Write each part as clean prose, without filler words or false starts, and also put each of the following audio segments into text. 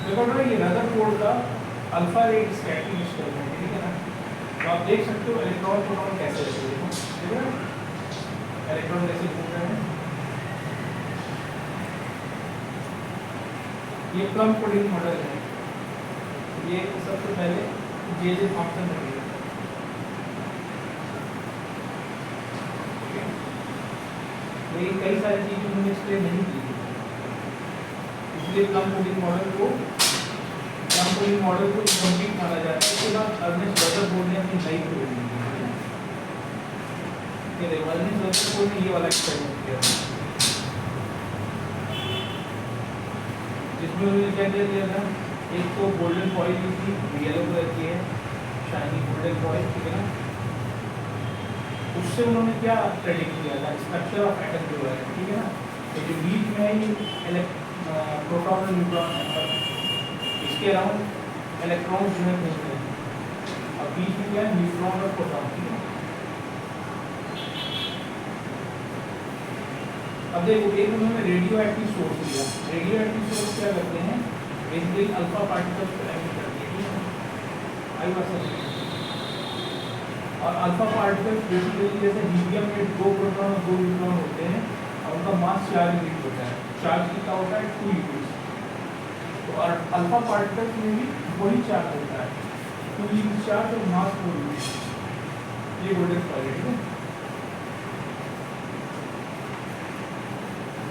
देखो ना ये रदरफोर्ड का अल्फा रेट स्कैटरिंग एक्सपेरिमेंट है, ठीक है ना। तो आप देख सकते हो इलेक्ट्रॉन प्रोटॉन कैसे रहते हैं, ठीक है ना, इलेक्ट्रॉन कैसे घूम रहे हैं। ये प्लम पुडिंग मॉडल है, ये सबसे पहले जे थॉम्सन ने दिया, ठीक है। लेकिन कई सारी चीजें उन्होंने एक्सप्लेन नहीं की, इसलिए प्लम पुडिंग मॉडल को कंप्लीट माना जाता है। उसके बाद अर्नेस्ट रदरफोर्ड ने अपनी नई थ्योरी दी, ये देखो अर्नेस्ट रदरफोर्ड ने ये वाला एक्सपेरिमेंट किया जिसमें उन्होंने क्या दिया था, एक तो गोल्डन फॉइल ली थी, येलो कलर की है, शाइनी गोल्डन फॉइल, ठीक है ना। उससे उन्होंने क्या प्रेडिक्ट किया था, स्ट्रक्चर ऑफ एटम जो है, ठीक है ना। तो जो बीच में है ये प्रोटॉन और न्यूट्रॉन है, और इसके अराउंड इलेक्ट्रॉन जो है घूमते हैं, और बीच में क्या है, न्यूट्रॉन और प्रोटॉन, ठीक है। अब देखो एक उन्होंने रेडियो एक्टिव सोर्स लिया, रेडियो एक्टिव सोर्स क्या करते हैं, बेसिकली अल्फा पार्टिकल्स को एमिट करते हैं, ठीक है। आई बात समझ, और अल्फा पार्टिकल्स बेसिकली जैसे हीलियम में 2 प्रोटॉन और 2 न्यूट्रॉन होते हैं, और उनका मास 4 यूनिट होता है, चार्ज कितना होता है 2 यूनिट्स। तो और अल्फा पार्टिकल्स में भी वही चार्ज होता है, 2 यूनिट चार्ज और मास 4 यूनिट। ये गोल्डन फॉइल है,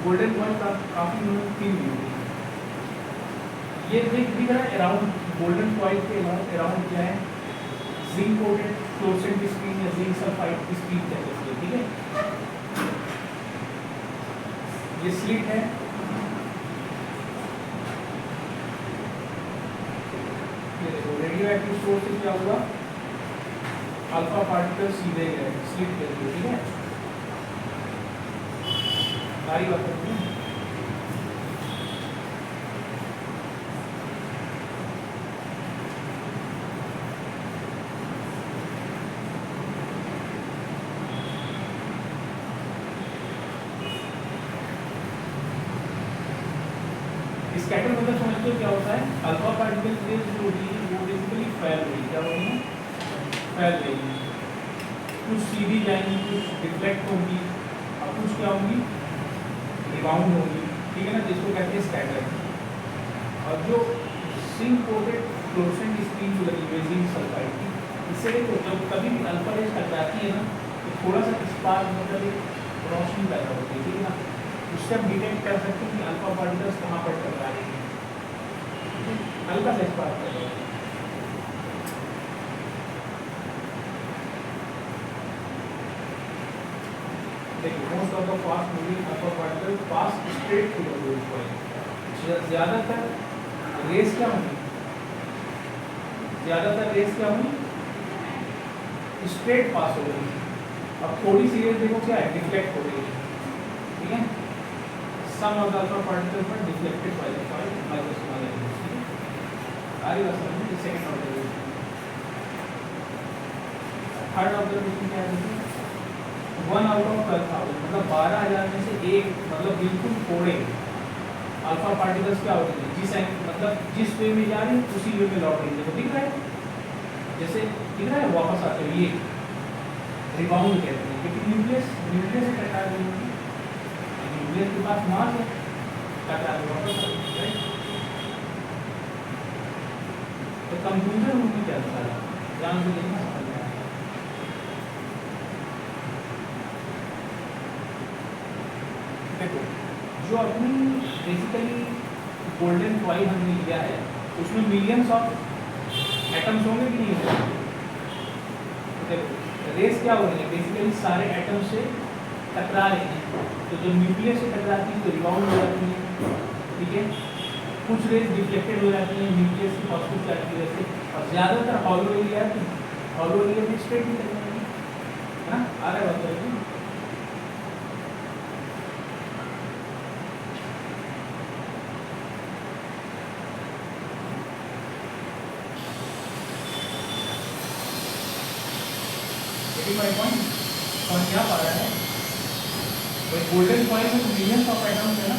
गोल्डन फॉइल का काफी उन्होंने 3 यूनिट। ये दिख रहा है अराउंड गोल्डन फॉइल के अराउंड क्या है, जिंक कोटेड फ्लोरोसेंट स्क्रीन या जिंक सल्फाइड की स्क्रीन कहते हैं, ठीक है। ये स्लिट है, ये देखो रेडियो एक्टिव सोर्स से क्या हुआ, अल्फा पार्टिकल सीधे गए स्लिट के लिए, ठीक है। सारी बात करते हैं। स्कैटर मतलब समझते हो क्या होता है, अल्फा पार्टिकल रेज जो होती है वो बेसिकली फैल रही है, क्या होती है, फैल रही है, कुछ सीधी जाएंगी, कुछ रिफ्लेक्ट होंगी, और कुछ क्या होंगी, रिबाउंड होंगी, ठीक है ना, जिसको कहते हैं स्कैटर। और जो जिंक कोटेड फ्लोरोसेंट स्क्रीन जो लगी हुई है जिंक सल्फाइड की, इससे देखो जब कभी भी अल्फा रेज टकराती है ना, तो थोड़ा सा स्पार्क मतलब एक रोशनी पैदा होती है, ठीक है ना। उससे हम डिटेक्ट कर सकते हैं कि अल्फा पार्टिकल्स कहाँ पर टकरा रही है, हल्का सा स्पार्क पैदा होता है। देखिए most of the fast moving alpha particle pass straight through the golden foil. ज्यादातर रेस क्या होंगी, स्ट्रेट पास हो रही है। अब थोड़ी सी रेस देखो क्या है, डिफ्लेक्ट हो रही है, ठीक है। Some of the alpha particles were deflected by the foil by the small electrons. Are you listening? The second observation. Third observation क्या है? 1 out of 12,000 मतलब 12,000 में से एक, मतलब बिल्कुल थोड़े अल्फा पार्टिकल्स क्या होते हैं, मतलब जिस वे में जा रही है उसी वे में लौट रही है, दिख रहा है, जैसे दिख रहा है वापस आते हुए, ये रिबाउंड कहते हैं। क्योंकि न्यूक्लियस से टकरा रही है, न्यूक्लियस के पास मास है, टकरा के वापस आ रही है। तो कंक्लूजन उनकी क्या था, ध्यान से देखना समझ में आया। देखो जो अपनी बेसिकली गोल्डन फॉइल हमने लिया है उसमें मिलियंस ऑफ एटम्स होंगे कि नहीं होंगे। देखो रेस क्या हो रही है, बेसिकली सारे एटम से टकरा रही हैं, तो जो न्यूक्लियस से टकराती है तो रिबाउंड हो जाती है, ठीक है। कुछ रेस डिफ्लेक्टेड हो जाती है न्यूक्लियस की पॉजिटिव चार्ज की वजह से, और ज़्यादातर हॉलो एरिया है, हॉलो एरिया में स्ट्रेट निकल जाएगी, है ना। आ रहा है बात करेंगे। माय पॉइंट समझ क्या पा रहा है, गोल्डन कॉइन में मिलियंस ऑफ एटम्स है ना,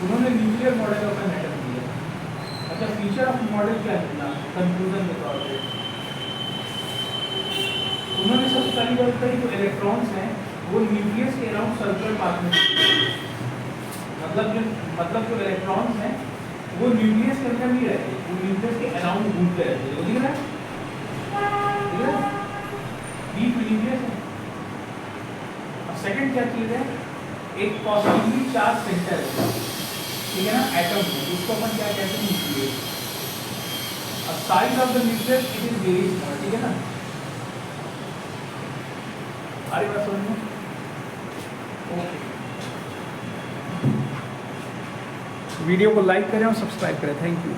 उन्होंने nuclear model of an atom दिया। अच्छा, फीचर ऑफ मॉडल क्या निकला कंक्लूजन के तौर पे? उन्होंने सबसे पहली बात कही जो इलेक्ट्रॉन्स हैं वो न्यूक्लियस के अराउंड सर्कुलर पाथ में, मतलब जो इलेक्ट्रॉन्स हैं वो न्यूक्लियस के अंदर नहीं रहते, वो न्यूक्लियस के अराउंड घूमते रहते हैं। दिख रहा है डीप न्यूक्लियस है। और सेकंड क्या चीज़ है, एक पॉजिटिवली चार्ज सेंटर है, ठीक है ना, एटम है, उसको अपन क्या कहते हैं, न्यूक्लियस। और size of the nucleus it is very small, ठीक है ना। अरे बात समझ में? ओके, वीडियो को लाइक करें और सब्सक्राइब करें। Thank you.